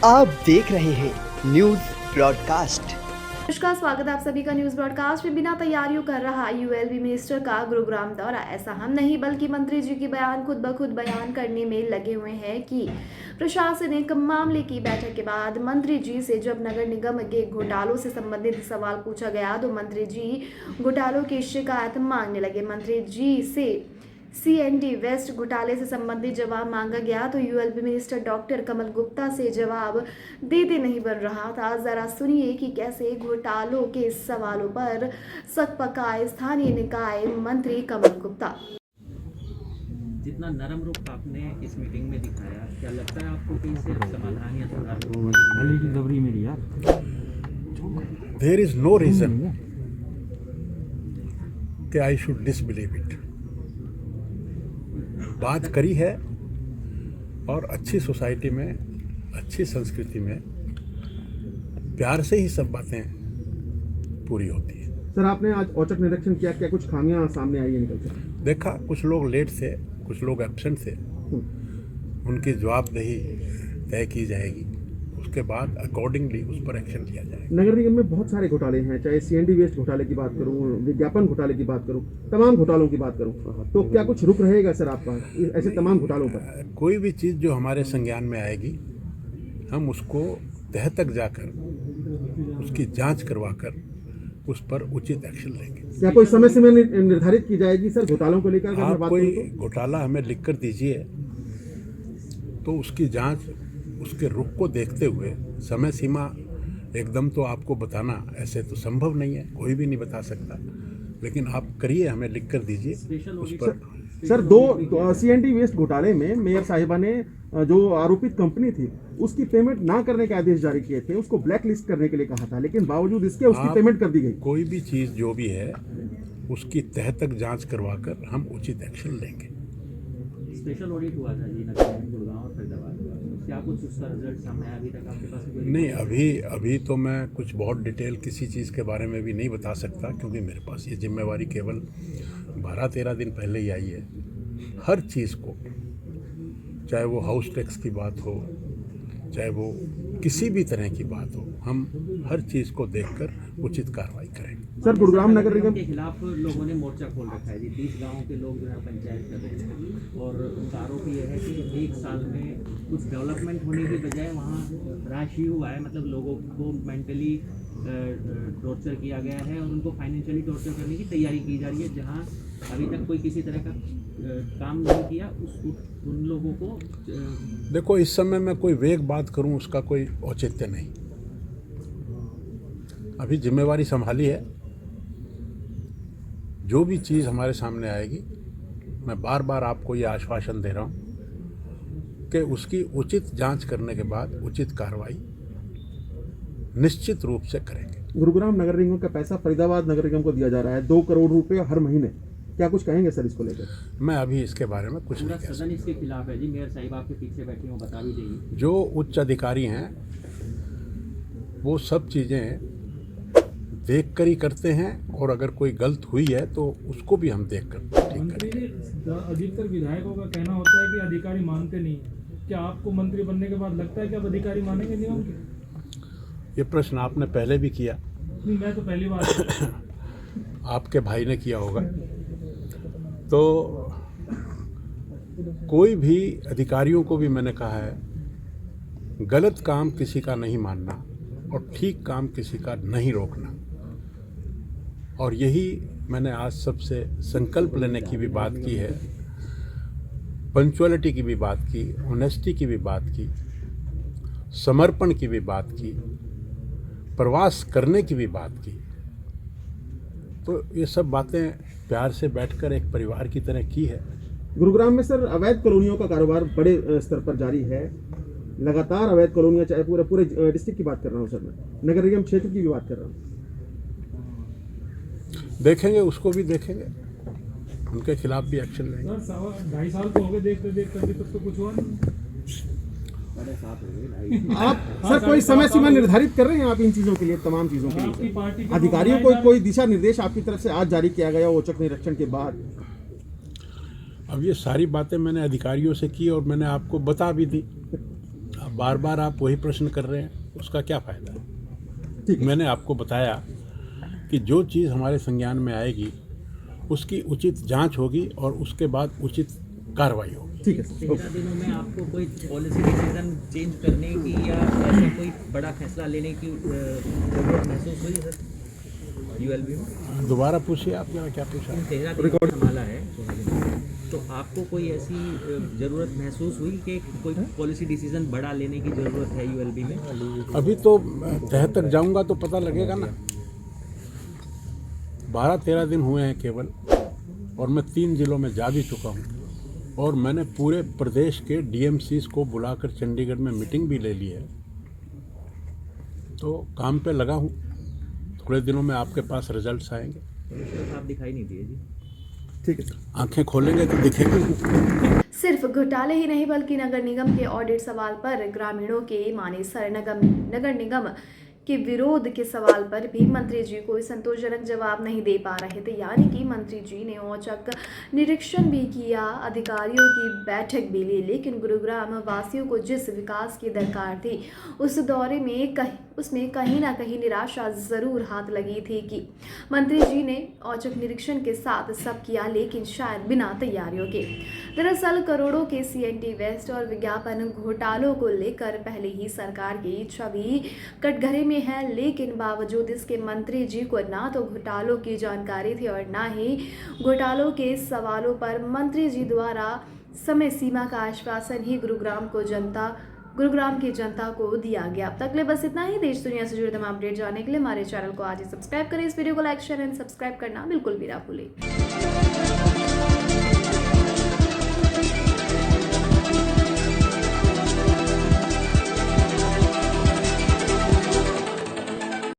आप देख रहे हैं न्यूज ब्रॉडकास्ट। नमस्कार, स्वागत है आप सभी का न्यूज ब्रॉडकास्ट में। बिना तैयारियों कर रहा यूएलबी मिनिस्टर का गुरुग्राम दौरा। ऐसा हम नहीं बल्कि मंत्री जी की बयान खुद ब खुद बयान करने में लगे हुए हैं कि प्रशासनिक मामले की बैठक के बाद मंत्री जी से जब नगर निगम के घोटालों से संबंधित सवाल पूछा गया तो मंत्री जी घोटालों की शिकायत मांगने लगे। मंत्री जी से सीएनडी वेस्ट घोटाले से संबंधित जवाब मांगा गया तो यूएलबी मिनिस्टर डॉक्टर कमल गुप्ता से जवाब देते नहीं बन रहा था। जरा सुनिए कि कैसे घोटालों के सवालों पर सक पकाए स्थानीय निकाय मंत्री कमल गुप्ता। जितना नरम रुख आपने इस मीटिंग में दिखाया, क्या लगता है आपको कि इससे समाधान या सुधार देयर इज नो रीजन कि आई शुड डिसबिलीव इट। बात करी है और अच्छी सोसाइटी में, अच्छी संस्कृति में प्यार से ही सब बातें पूरी होती है। सर, आपने आज औचक निरीक्षण किया, क्या कुछ खामियां सामने आई है निकल कर? देखा, कुछ लोग लेट थे, कुछ लोग एब्सेंट थे, उनकी जवाबदेही तय की जाएगी, उसके बाद अकॉर्डिंगली उस पर एक्शन लिया जाएगा। नगर निगम में बहुत सारे घोटाले हैं, चाहे सीएनडी वेस्ट घोटाले की बात करूं, विज्ञापन घोटाले की बात करूं, तमाम घोटालों की बात करूं, तो क्या कुछ रुक रहेगा सर आपका ऐसे तमाम घोटालों पर? कोई भी चीज़ जो हमारे संज्ञान में आएगी, हम उसको तह तक जाकर उसकी जांच करवाकर उस पर उचित एक्शन लेंगे। क्या कोई समय सीमा निर्धारित की जाएगी सर घोटालों को लेकर? आप कोई घोटाला हमें लिख कर दीजिए तो उसकी जांच, उसके रुख को देखते हुए समय सीमा एकदम तो आपको बताना ऐसे तो संभव नहीं है, कोई भी नहीं बता सकता, लेकिन आप करिए, हमें लिख कर दीजिए उस पर। सर, दो सीएनडी वेस्ट घोटाले में मेयर साहिबा ने जो आरोपित कंपनी थी उसकी पेमेंट ना करने के आदेश जारी किए थे, उसको ब्लैक लिस्ट करने के लिए कहा था, लेकिन बावजूद इसके उसकी पेमेंट कर दी गई। कोई भी चीज़ जो भी है उसकी तह तक जांच करवाकर हम उचित एक्शन लेंगे। स्पेशल ऑडिट हुआ था जी नगर में, गुड़गांव और फरीदाबाद में, क्या कुछ उसका रिजल्ट सामने आया अभी तक आपके पास? नहीं, अभी तो मैं कुछ बहुत डिटेल किसी चीज़ के बारे में भी नहीं बता सकता, क्योंकि मेरे पास ये जिम्मेवारी केवल 12-13 दिन पहले ही आई है। हर चीज़ को, चाहे वो हाउस टैक्स की बात हो, चाहे वो किसी भी तरह की बात हो, हम हर चीज़ को देखकर उचित कार्रवाई करेंगे। सर, गुरुग्राम नगर निगम के खिलाफ लोगों ने मोर्चा खोल रखा है जी, 30 गाँव के लोग जो है पंचायत कर रहे हैं और उनका आरोप ये है कि 1 साल में कुछ डेवलपमेंट होने की बजाय वहाँ राश ही हुआ है, मतलब लोगों को मेंटली टॉर्चर किया गया है और उनको फाइनेंशियली टॉर्चर करने की तैयारी की जा रही है। जहाँ अभी तक कोई किसी तरह का काम नहीं किया, उन लोगों को देखो, इस समय मैं कोई वेग बात करूं उसका कोई औचित्य नहीं। अभी जिम्मेवारी संभाली है, जो भी चीज़ हमारे सामने आएगी, मैं बार बार आपको ये आश्वासन दे रहा हूं कि उसकी उचित जांच करने के बाद उचित कार्रवाई निश्चित रूप से करेंगे। गुरुग्राम नगर निगम का पैसा फरीदाबाद नगर निगम को दिया जा रहा है, 2 करोड़ रुपए हर महीने, क्या कुछ कहेंगे सर इसको लेकर? मैं अभी इसके बारे में कुछ पूरा नहीं कह सदन इसके खिलाफ है जी, मेयर साहिब आपके पीछे बैठे हो, बता भी देंगे। जो उच्च अधिकारी हैं वो सब चीज़ें देख कर ही करते हैं, और अगर कोई गलत हुई है तो उसको भी हम देख कर ठीक करेंगे। अधिकतर विधायकों का कहना होता है कि अधिकारी मानते नहीं, क्या आपको मंत्री बनने के बाद लगता है कि अब अधिकारी मानेंगे नियम के? ये प्रश्न आपने पहले भी किया। नहीं, मैं तो पहली बार आपके भाई ने किया होगा। तो कोई भी अधिकारियों को भी मैंने कहा है, गलत काम किसी का नहीं मानना और ठीक काम किसी का नहीं रोकना। और यही मैंने आज सबसे संकल्प लेने की भी बात की है, पंक्चुअलिटी की भी बात की, ऑनेस्टी की भी बात की, समर्पण की भी बात की, प्रवास करने की भी बात की। तो ये सब बातें प्यार से बैठकर एक परिवार की तरह की है। गुरुग्राम में सर अवैध कॉलोनियों का कारोबार बड़े स्तर पर जारी है, लगातार अवैध कॉलोनियां, चाहे पूरे डिस्ट्रिक्ट की बात कर रहा हूँ सर, मैं नगर निगम क्षेत्र की भी बात कर रहा हूँ। देखेंगे, उसको भी देखेंगे, उनके खिलाफ भी एक्शन लेंगे। 2.5 साल तो हो गए देखते देखते, अभी तक तो कुछ हुआ नहीं। 7:30 हो गए। आप सर कोई समय सीमा निर्धारित कर रहे हैं आप इन चीजों के लिए, तमाम चीजों के आपकी लिए पार्टी के अधिकारियों को कोई दिशा निर्देश आपकी तरफ से आज जारी किया गया औचक निरीक्षण के बाद? अब ये सारी बातें मैंने अधिकारियों से की और मैंने आपको बता भी दी। अब बार बार आप वही प्रश्न कर रहे हैं, उसका क्या फ़ायदा है? ठीक है। मैंने आपको बताया कि जो चीज़ हमारे संज्ञान में आएगी उसकी उचित जांच होगी और उसके बाद उचित कार्रवाई होगी। ठीक है सर, 13 दिनों में आपको कोई पॉलिसी डिसीजन चेंज करने की या ऐसा कोई बड़ा फैसला लेने की जरूरत महसूस हुई सर यूएलबी में? दोबारा पूछिए आप जरा, क्या पूछा? 13 दिनों का संभाला है तो आपको कोई ऐसी ज़रूरत महसूस हुई कि कोई पॉलिसी डिसीजन बड़ा लेने की ज़रूरत है यूएलबी में? अभी तो तह तक जाऊंगा तो पता लगेगा ना। 12-13 दिन हुए हैं केवल, और मैं 3 जिलों में जा भी चुका हूँ और मैंने पूरे प्रदेश के डीएमसीज को बुलाकर चंडीगढ़ में मीटिंग भी ले ली है। तो काम पे लगा हूँ, थोड़े दिनों में आपके पास रिजल्ट्स आएंगे। कमिश्नर साहब दिखाई नहीं दिए जी। ठीक है सर। आंखें खोलेंगे तो दिखेगा। सिर्फ घोटाले ही नहीं बल्कि नगर निगम के ऑडिट सवाल पर ग्रामीणों के माने सर नगर निगम के विरोध के सवाल पर भी मंत्री जी कोई संतोषजनक जवाब नहीं दे पा रहे थे। यानी कि मंत्री जी ने औचक निरीक्षण भी किया, अधिकारियों की बैठक भी ली, लेकिन गुरुग्राम वासियों को जिस विकास की दरकार थी उस दौरे में उसमें कहीं ना कहीं निराशा जरूर हाथ लगी थी कि मंत्री जी ने औचक निरीक्षण के साथ सब किया, लेकिन शायद बिना तैयारियों के। दरअसल करोड़ों के सीएनटी वेस्ट और विज्ञापन घोटालों को लेकर पहले ही सरकार की छवि कटघरे में है, लेकिन बावजूद इसके मंत्री जी को ना तो घोटालों की जानकारी थी और ना ही घोटालों के सवालों पर मंत्री जी द्वारा समय सीमा का आश्वासन ही गुरुग्राम की जनता को दिया गया। अब तक ले बस इतना ही। देश दुनिया से जुड़े तमाम अपडेट जानने के लिए हमारे चैनल को आज ही सब्सक्राइब करें। इस वीडियो को लाइक शेयर एंड सब्सक्राइब करना बिल्कुल भी ना भूलें।